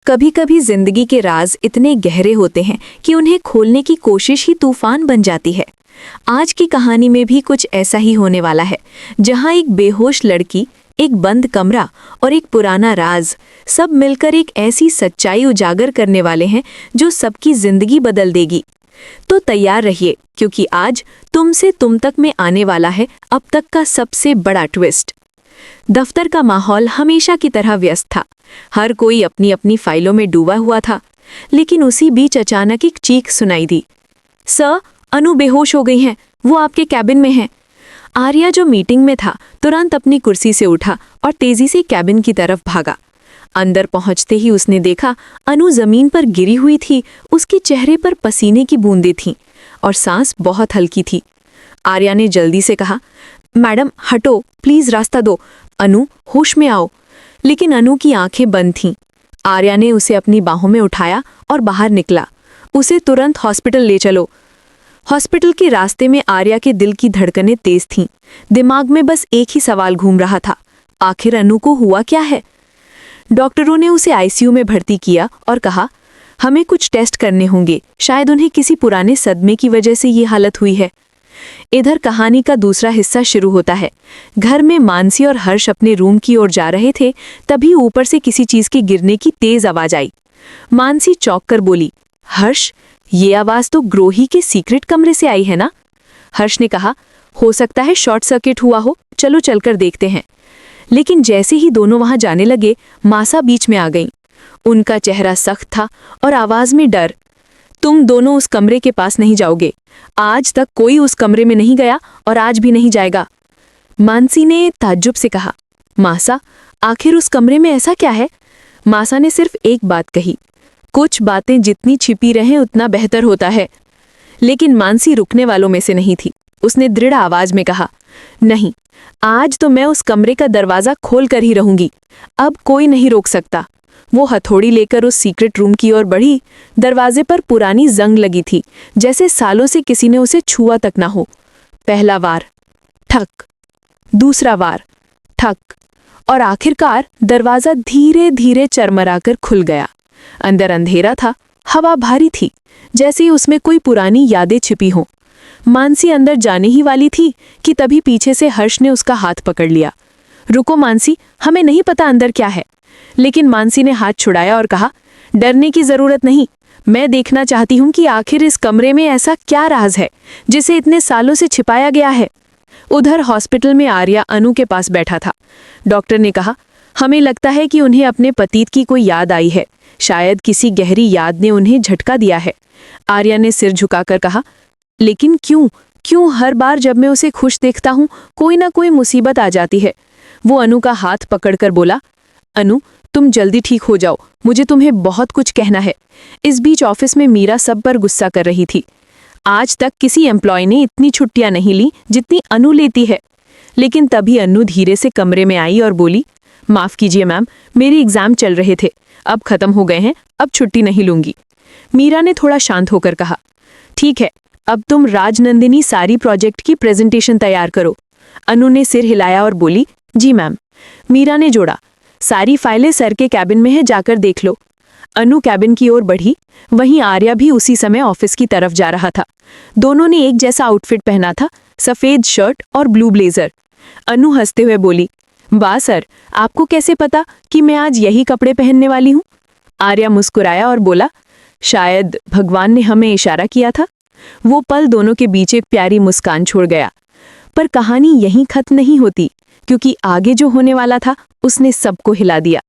कभी कभी जिंदगी के राज इतने गहरे होते हैं कि उन्हें खोलने की कोशिश ही तूफान बन जाती है। आज की कहानी में भी कुछ ऐसा ही होने वाला है, जहां एक बेहोश लड़की, एक बंद कमरा और एक पुराना राज सब मिलकर एक ऐसी सच्चाई उजागर करने वाले हैं जो सबकी जिंदगी बदल देगी। तो तैयार रहिए, क्योंकि आज तुमसे तुम तक में आने वाला है अब तक का सबसे बड़ा ट्विस्ट। दफ्तर का माहौल हमेशा की तरह व्यस्त था। हर कोई अपनी अपनी फाइलों में डूबा हुआ था, लेकिन उसी बीच अचानक एक चीख सुनाई दी। सर, अनु बेहोश हो गई हैं, वो आपके कैबिन में हैं। आर्या, जो मीटिंग में था, तुरंत अपनी कुर्सी से उठा और तेजी से कैबिन की तरफ भागा। अंदर पहुंचते ही उसने देखा अनु जमीन पर गिरी हुई थी। उसके चेहरे पर पसीने की बूंदें थीं और सांस बहुत हल्की थी। आर्या ने जल्दी से कहा, मैडम हटो, प्लीज रास्ता दो, अनु होश में आओ। लेकिन अनु की आंखें बंद थीं। आर्या ने उसे अपनी बाहों में उठाया और बाहर निकला। उसे तुरंत हॉस्पिटल ले चलो। हॉस्पिटल के रास्ते में आर्या के दिल की धड़कनें तेज थीं। दिमाग में बस एक ही सवाल घूम रहा था, आखिर अनु को हुआ क्या है। डॉक्टरों ने उसे आईसीयू में भर्ती किया और कहा, हमें कुछ टेस्ट करने होंगे, शायद उन्हें किसी पुराने सदमे की वजह से ये हालत हुई है। इधर कहानी का दूसरा हिस्सा शुरू होता है। घर में मानसी और हर्ष अपने रूम की ओर जा रहे थे, तभी ऊपर से किसी चीज के गिरने की तेज आवाज आई। मानसी चौंक कर बोली, हर्ष, ये आवाज तो ग्रोही के सीक्रेट कमरे से आई है ना। हर्ष ने कहा, हो सकता है शॉर्ट सर्किट हुआ हो, चलो चलकर देखते हैं। लेकिन जैसे ही दोनों वहां जाने लगे, मासा बीच में आ गईं। उनका चेहरा सख्त था और आवाज में डर। तुम दोनों उस कमरे के पास नहीं जाओगे। आज तक कोई उस कमरे में नहीं गया और आज भी नहीं जाएगा। मानसी ने ताज्जुब से कहा, मासा, आखिर उस कमरे में ऐसा क्या है। मासा ने सिर्फ एक बात कही, कुछ बातें जितनी छिपी रहें उतना बेहतर होता है। लेकिन मानसी रुकने वालों में से नहीं थी। उसने दृढ़ आवाज में कहा, नहीं, आज तो मैं उस कमरे का दरवाजा खोल कर ही रहूंगी। अब कोई नहीं रोक सकता। वो हथौड़ी लेकर उस सीक्रेट रूम की ओर बढ़ी। दरवाजे पर पुरानी जंग लगी थी, जैसे सालों से किसी ने उसे छुआ तक ना हो। पहला वार, ठक, दूसरा वार, ठक, और आखिरकार दरवाजा धीरे धीरे चरमराकर खुल गया। अंदर अंधेरा था, हवा भारी थी, जैसे ही उसमें कोई पुरानी यादें छिपी हों। मानसी अंदर जाने ही वाली थी कि तभी पीछे से हर्ष ने उसका हाथ पकड़ लिया। रुको मानसी, हमें नहीं पता अंदर क्या है। लेकिन मानसी ने हाथ छुड़ाया और कहा, डरने की जरूरत नहीं, मैं देखना चाहती हूं कि आखिर इस कमरे में ऐसा क्या राज है जिसे इतने सालों से छिपाया गया है। उधर हॉस्पिटल में आर्या अनु के पास बैठा था। डॉक्टर ने कहा, हमें लगता है कि उन्हें अपने पतित की कोई याद आई है। शायद किसी गहरी याद ने उन्हें झटका दिया है। आर्या ने सिर झुकाकर कहा, लेकिन क्यों हर बार जब मैं उसे खुश देखता हूं कोई ना कोई मुसीबत आ जाती है। वो अनु का हाथ पकड़कर बोला, अनु, तुम जल्दी ठीक हो जाओ, मुझे तुम्हें बहुत कुछ कहना है। इस बीच ऑफिस में मीरा सब पर गुस्सा कर रही थी। आज तक किसी एम्प्लॉय ने इतनी छुट्टियां नहीं ली जितनी अनु लेती है। लेकिन तभी अनु धीरे से कमरे में आई और बोली, माफ कीजिए मैम, मेरे एग्जाम चल रहे थे, अब खत्म हो गए हैं, अब छुट्टी नहीं लूंगी। मीरा ने थोड़ा शांत होकर कहा, ठीक है, अब तुम राजनंदिनी सारी प्रोजेक्ट की प्रेजेंटेशन तैयार करो। अनु ने सिर हिलाया और बोली, जी मैम। मीरा ने जोड़ा, सारी फाइलें सर के कैबिन में है, जाकर देख लो। अनु कैबिन की ओर बढ़ी। वहीं आर्या भी उसी समय ऑफिस की तरफ जा रहा था। दोनों ने एक जैसा आउटफिट पहना था, सफेद शर्ट और ब्लू ब्लेजर। अनु हंसते हुए बोली, वाह सर, आपको कैसे पता कि मैं आज यही कपड़े पहनने वाली हूँ। आर्या मुस्कुराया और बोला, शायद भगवान ने हमें इशारा किया था। वो पल दोनों के बीच एक प्यारी मुस्कान छोड़ गया। पर कहानी यहीं खत्म नहीं होती, क्योंकि आगे जो होने वाला था उसने सबको हिला दिया।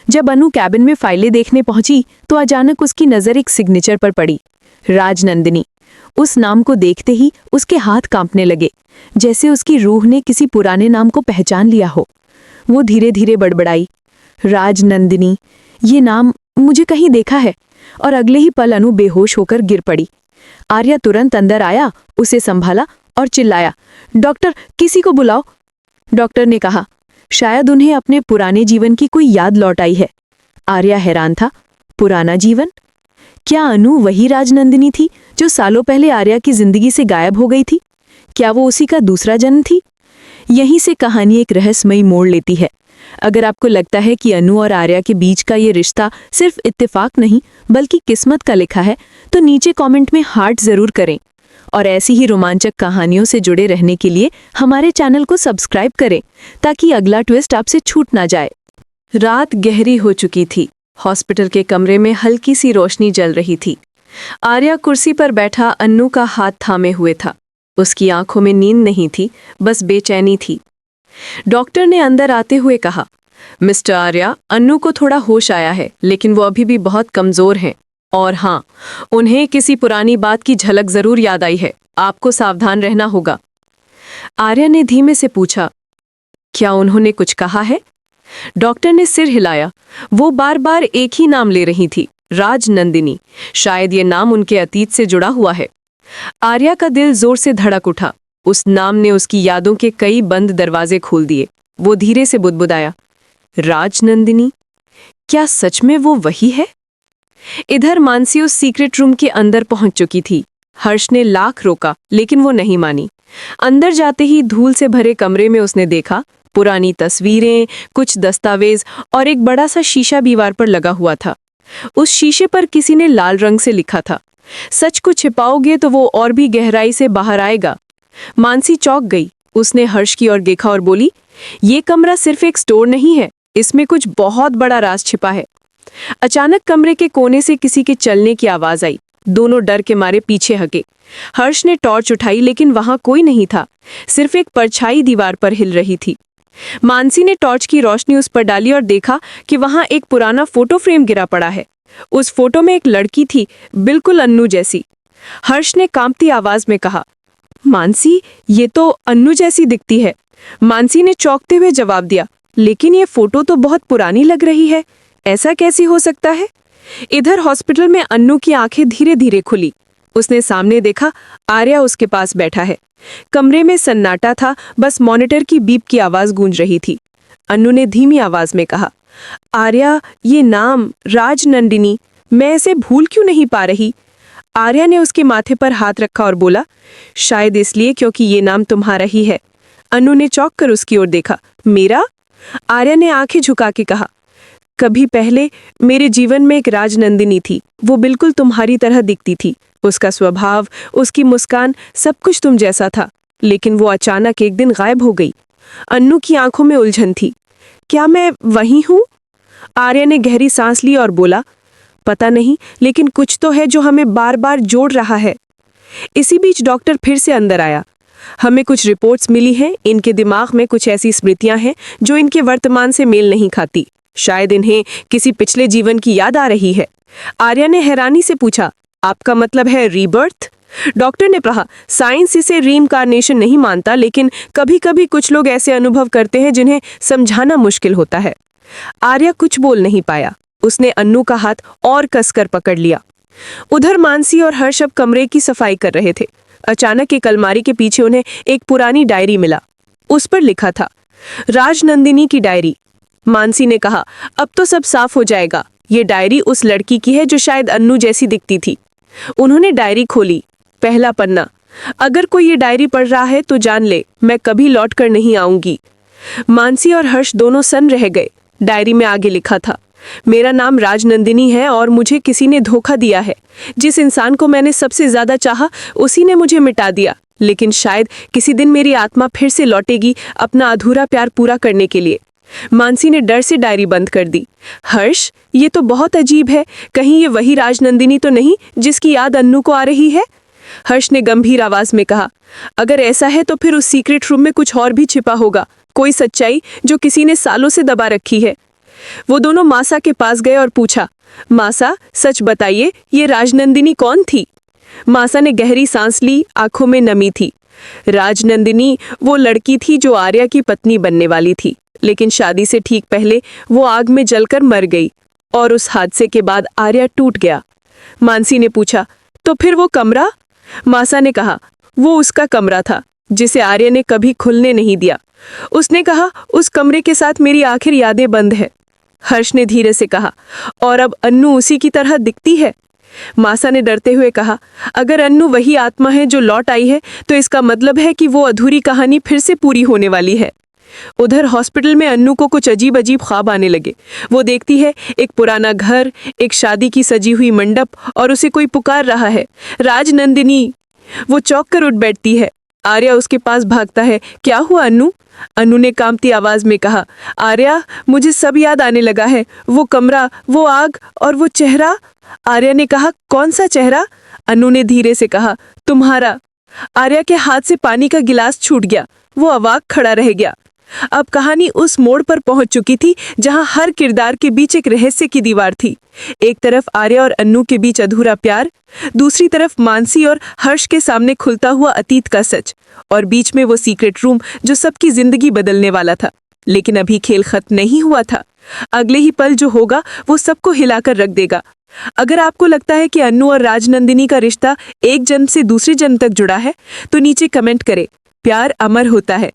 जब अनु कैबिन में फाइलें देखने पहुंची तो अचानक उसकी नजर एक सिग्नेचर पर पड़ी, राजनंदिनी। उस नाम को देखते ही उसके हाथ कांपने लगे, जैसे उसकी रूह ने किसी पुराने नाम को पहचान लिया हो। वो धीरे धीरे बड़बड़ाई, राजनंदिनी, ये नाम मुझे कहीं देखा है। और अगले ही पल अनु बेहोश होकर गिर पड़ी। आर्या तुरंत अंदर आया, उसे संभाला और चिल्लाया, डॉक्टर, किसी को बुलाओ। डॉक्टर ने कहा, शायद उन्हें अपने पुराने जीवन की कोई याद लौट आई है। आर्या हैरान था, पुराना जीवन? क्या अनु वही राजनंदिनी थी जो सालों पहले आर्या की जिंदगी से गायब हो गई थी? क्या वो उसी का दूसरा जन्म थी? यहीं से कहानी एक रहस्यमयी मोड़ लेती है, अगर आपको लगता है कि अनु और आर्या के बीच का ये रिश्ता सिर्फ इत्तेफाक नहीं बल्कि किस्मत का लिखा है, तो नीचे कमेंट में हार्ट जरूर करें। और ऐसी ही रोमांचक कहानियों से जुड़े रहने के लिए हमारे चैनल को सब्सक्राइब करें ताकि अगला ट्विस्ट आपसे छूट ना जाए। रात गहरी हो चुकी थी। हॉस्पिटल के कमरे में हल्की सी रोशनी जल रही थी। आर्या कुर्सी पर बैठा अन्नू का हाथ थामे हुए था। उसकी आंखों में नींद नहीं थी, बस बेचैनी थी। डॉक्टर ने अंदर आते हुए कहा, मिस्टर आर्या, अन्नू को थोड़ा होश आया है, लेकिन वो अभी भी बहुत कमजोर हैं। और हाँ, उन्हें किसी पुरानी बात की झलक जरूर याद आई है। आपको सावधान रहना होगा। आर्या ने धीमे से पूछा, क्या उन्होंने कुछ कहा है? डॉक्टर ने सिर हिलाया। वो बार बार एक ही नाम ले रही थी, राजनंदिनी। शायद ये नाम उनके अतीत से जुड़ा हुआ है। आर्या का दिल जोर से धड़क उठा। उस नाम ने उसकी यादों के कई बंद दरवाजे खोल दिए। वो धीरे से बुदबुदाया, राजनंदिनी? क्या सच में वो वही है? इधर मानसी उस सीक्रेट रूम के अंदर पहुंच चुकी थी। हर्ष ने लाख रोका, लेकिन वो नहीं मानी। अंदर जाते ही धूल से भरे कमरे में उसने देखा पुरानी तस्वीरें, कुछ दस्तावेज और एक बड़ा सा शीशा दीवार पर लगा हुआ था। उस शीशे पर किसी ने लाल रंग से लिखा था, सच को छिपाओगे तो वो और भी गहराई से बाहर आएगा। मानसी चौंक गई। उसने हर्ष की ओर देखा और बोली, ये कमरा सिर्फ एक स्टोर नहीं है, इसमें कुछ बहुत बड़ा राज छिपा है। अचानक कमरे के कोने से किसी के चलने की आवाज आई। दोनों डर के मारे पीछे हके। हर्ष ने टॉर्च उठाई, लेकिन वहां कोई नहीं था। सिर्फ एक परछाई दीवार पर हिल रही थी। मानसी ने टॉर्च की रोशनी उस पर डाली और देखा कि वहां एक पुराना फोटो फ्रेम गिरा पड़ा है। उस फोटो में एक लड़की थी, बिल्कुल अन्नू जैसी। हर्ष ने कांपती आवाज में कहा, मानसी, ये तो अन्नू जैसी दिखती है। मानसी ने चौंकते हुए जवाब दिया, लेकिन ये फोटो तो बहुत पुरानी लग रही है, ऐसा कैसे हो सकता है? इधर हॉस्पिटल में अन्नू की आंखें धीरे धीरे खुली। उसने सामने देखा, आर्या उसके पास बैठा है। कमरे में सन्नाटा था, बस मॉनिटर की बीप की आवाज गूंज रही थी। अन्नू ने धीमी आवाज में कहा, आर्या, ये नाम राजनंदिनी, मैं इसे भूल क्यों नहीं पा रही? आर्या ने उसके माथे पर हाथ रखा और बोला, शायद इसलिए क्योंकि ये नाम तुम्हारा ही है। अन्नू ने चौंक कर उसकी ओर देखा। मेरा? आर्या ने आंखें झुका के कहा, कभी पहले मेरे जीवन में एक राजनंदिनी थी। वो बिल्कुल तुम्हारी तरह दिखती थी। उसका स्वभाव, उसकी मुस्कान, सब कुछ तुम जैसा था। लेकिन वो अचानक एक दिन गायब हो गई। अन्नू की आंखों में उलझन थी। क्या मैं वही हूँ? आर्या ने गहरी सांस ली और बोला, पता नहीं, लेकिन कुछ तो है जो हमें बार बार जोड़ रहा है। इसी बीच डॉक्टर फिर से अंदर आया। हमें कुछ रिपोर्ट्स मिली हैं। इनके दिमाग में कुछ ऐसी स्मृतियां हैं जो इनके वर्तमान से मेल नहीं खाती। शायद इन्हें किसी पिछले जीवन की याद आ रही है। आर्या ने हैरानी से पूछा, आपका मतलब है रीबर्थ? डॉक्टर ने कहा, साइंस इसे रीइंकार्नेशन नहीं मानता, लेकिन कभी कभी कुछ लोग ऐसे अनुभव करते हैं जिन्हें समझाना मुश्किल होता है। आर्या कुछ बोल नहीं पाया। उसने अन्नू का हाथ और कसकर पकड़ लिया। उधर मानसी और हर्ष अब कमरे की सफाई कर रहे थे। अचानक एक अलमारी के पीछे उन्हें एक पुरानी डायरी मिला। उस पर लिखा था, राजनंदिनी की डायरी। मानसी ने कहा, अब तो सब साफ हो जाएगा। ये डायरी उस लड़की की है जो शायद अन्नू जैसी दिखती थी। उन्होंने डायरी खोली। पहला पन्ना, अगर कोई ये डायरी पढ़ रहा है तो जान ले, मैं कभी लौट कर नहीं आऊंगी। मानसी और हर्ष दोनों सन्न रह गए। डायरी में आगे लिखा था, मेरा नाम राजनंदिनी है और मुझे किसी ने धोखा दिया है। जिस इंसान को मैंने सबसे ज्यादा चाहा, उसी ने मुझे मिटा दिया। लेकिन शायद किसी दिन मेरी आत्मा फिर से लौटेगी अपना अधूरा प्यार पूरा करने के लिए। मानसी ने डर से डायरी बंद कर दी। हर्ष, ये तो बहुत अजीब है। कहीं ये वही राजनंदिनी तो नहीं जिसकी याद अन्नू को आ रही है? हर्ष ने गंभीर आवाज में कहा, अगर ऐसा है तो फिर उस सीक्रेट रूम में कुछ और भी छिपा होगा, कोई सच्चाई जो किसी ने सालों से दबा रखी है। वो दोनों मासा के पास गए और पूछा, मासा, सच बताइए, ये राजनंदिनी कौन थी? मासा ने गहरी सांस ली, आंखों में नमी थी। राजनंदिनी वो लड़की थी जो आर्या की पत्नी बनने वाली थी, लेकिन शादी से ठीक पहले वो आग में जलकर मर गई और उस हादसे के बाद आर्या टूट गया। मानसी ने पूछा, तो फिर वो कमरा? मासा ने कहा, वो उसका कमरा था जिसे आर्या ने कभी खुलने नहीं दिया। उसने कहा, उस कमरे के साथ मेरी आखिर यादें बंद है। हर्ष ने धीरे से कहा, और अब अन्नू उसी की तरह दिखती है? मासा ने डरते हुए कहा, अगर अन्नू वही आत्मा है जो लौट आई है तो इसका मतलब है कि वो अधूरी कहानी फिर से पूरी होने वाली है। उधर हॉस्पिटल में अन्नू को कुछ अजीब अजीब ख्वाब आने लगे। वो देखती है एक पुराना घर, एक शादी की सजी हुई मंडप और उसे कोई पुकार रहा है, राजनंदिनी। वो चौंक कर उठ बैठती है। आर्या उसके पास भागता है। क्या हुआ अन्नू? अन्नू ने कांपती आवाज में कहा, आर्या मुझे सब याद आने लगा है, वो कमरा, वो आग और वो चेहरा। आर्या ने कहा, कौन सा चेहरा? अन्नू ने धीरे से कहा, तुम्हारा। आर्या के हाथ से पानी का गिलास छूट गया। वो अवाक खड़ा रह गया। अब कहानी उस मोड़ पर पहुंच चुकी थी जहां हर किरदार के बीच एक रहस्य की दीवार थी। एक तरफ आर्या और अन्नू के बीच अधूरा प्यार, दूसरी तरफ मानसी और हर्ष के सामने खुलता हुआ अतीत का सच, और बीच में वो सीक्रेट रूम जो सबकी जिंदगी बदलने वाला था। लेकिन अभी खेल खत्म नहीं हुआ था। अगले ही पल जो होगा वो सबको हिलाकर रख देगा। अगर आपको लगता है कि अन्नू और राजनंदिनी का रिश्ता एक जन्म से दूसरे जन्म तक जुड़ा है तो नीचे कमेंट करें, प्यार अमर होता है।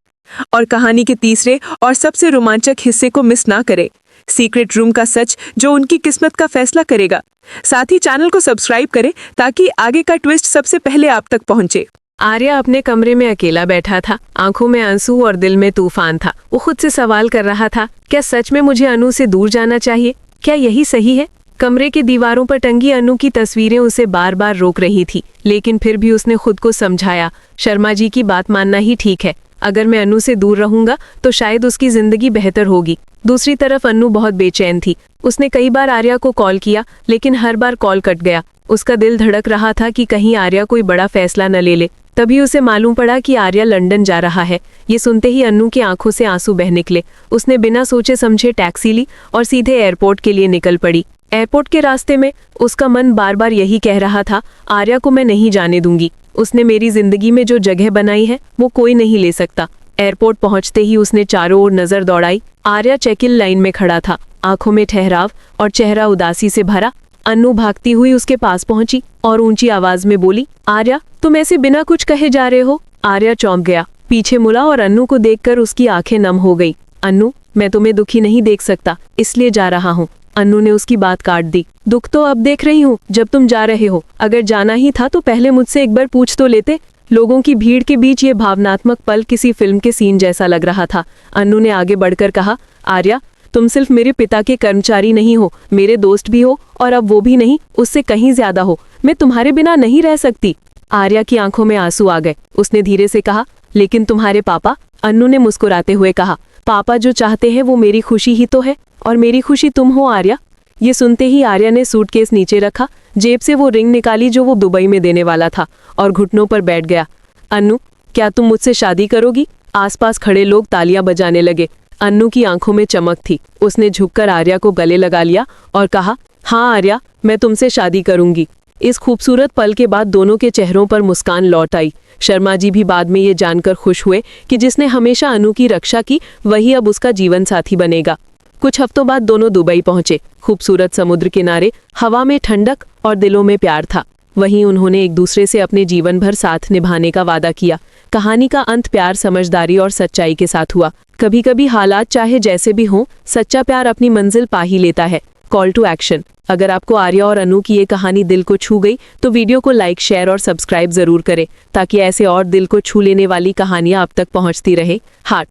और कहानी के तीसरे और सबसे रोमांचक हिस्से को मिस ना करें, सीक्रेट रूम का सच जो उनकी किस्मत का फैसला करेगा। साथ ही चैनल को सब्सक्राइब करें ताकि आगे का ट्विस्ट सबसे पहले आप तक पहुंचे। आर्या अपने कमरे में अकेला बैठा था। आंखों में आंसू और दिल में तूफान था। वो खुद से सवाल कर रहा था, क्या सच में मुझे अनु से दूर जाना चाहिए? क्या यही सही है? कमरे की दीवारों पर टंगी अनु की तस्वीरें उसे बार बार रोक रही थी, लेकिन फिर भी उसने खुद को समझाया, शर्मा जी की बात मानना ही ठीक है। अगर मैं अनु से दूर रहूंगा तो शायद उसकी जिंदगी बेहतर होगी। दूसरी तरफ अनु बहुत बेचैन थी। उसने कई बार आर्या को कॉल किया, लेकिन हर बार कॉल कट गया। उसका दिल धड़क रहा था कि कहीं आर्या कोई बड़ा फैसला न ले ले। तभी उसे मालूम पड़ा कि आर्या लंदन जा रहा है। ये सुनते ही अन्नू की आंखों से आंसू बह निकले। उसने बिना सोचे समझे टैक्सी ली और सीधे एयरपोर्ट के लिए निकल पड़ी। एयरपोर्ट के रास्ते में उसका मन बार बार यही कह रहा था, आर्या को मैं नहीं जाने दूंगी। उसने मेरी जिंदगी में जो जगह बनाई है वो कोई नहीं ले सकता। एयरपोर्ट पहुंचते ही उसने चारों ओर नजर दौड़ाई। आर्या चेक इन लाइन में खड़ा था, आंखों में ठहराव और चेहरा उदासी से भरा। अन्नू भागती हुई उसके पास पहुंची और ऊंची आवाज में बोली, आर्या तुम ऐसे बिना कुछ कहे जा रहे हो? आर्या चौंक गया, पीछे मुड़ा और अन्नू को देखकर उसकी आंखें नम हो गई। अन्नू, मैं तुम्हें दुखी नहीं देख सकता, इसलिए जा रहा हूँ। अन्नू ने उसकी बात काट दी। दुख तो अब देख रही हूँ जब तुम जा रहे हो। अगर जाना ही था तो पहले मुझसे एक बार पूछ तो लेते। लोगों की भीड़ के बीच ये भावनात्मक पल किसी फिल्म के सीन जैसा लग रहा था। अन्नू ने आगे बढ़कर कहा, आर्या तुम सिर्फ मेरे पिता के कर्मचारी नहीं हो, मेरे दोस्त भी हो, और अब वो भी नहीं, उससे कहीं ज्यादा हो। मैं तुम्हारे बिना नहीं रह सकती। आर्या की आंखों में आंसू आ गए। उसने धीरे से कहा, लेकिन तुम्हारे पापा? अन्नू ने मुस्कुराते हुए कहा, पापा जो चाहते हैं वो मेरी खुशी ही तो है, और मेरी खुशी तुम हो आर्या। ये सुनते ही आर्या ने सूटकेस नीचे रखा, जेब से वो रिंग निकाली जो वो दुबई में देने वाला था, और घुटनों पर बैठ गया। अन्नू, क्या तुम मुझसे शादी करोगी? आसपास खड़े लोग तालियां बजाने लगे। अन्नू की आंखों में चमक थी। उसने झुककर आर्या को गले लगा लिया और कहा, हाँ आर्या, मैं तुमसे शादी करूंगी। इस खूबसूरत पल के बाद दोनों के चेहरों पर मुस्कान लौट आई। शर्मा जी भी बाद में ये जानकर खुश हुए कि जिसने हमेशा अनु की रक्षा की वही अब उसका जीवन साथी बनेगा। कुछ हफ्तों बाद दोनों दुबई पहुंचे। खूबसूरत समुद्र किनारे, हवा में ठंडक और दिलों में प्यार था। वहीं उन्होंने एक दूसरे से अपने जीवन भर साथ निभाने का वादा किया। कहानी का अंत प्यार, समझदारी और सच्चाई के साथ हुआ। कभी कभी हालात चाहे जैसे भी हों, सच्चा प्यार अपनी मंजिल पा ही लेता है। Call to action. अगर आपको आर्या और अनु की ये कहानी दिल को छू गई तो वीडियो को लाइक, शेयर और सब्सक्राइब जरूर करें ताकि ऐसे और दिल को छू लेने वाली कहानियां आप तक पहुंचती रहे। हार्ट।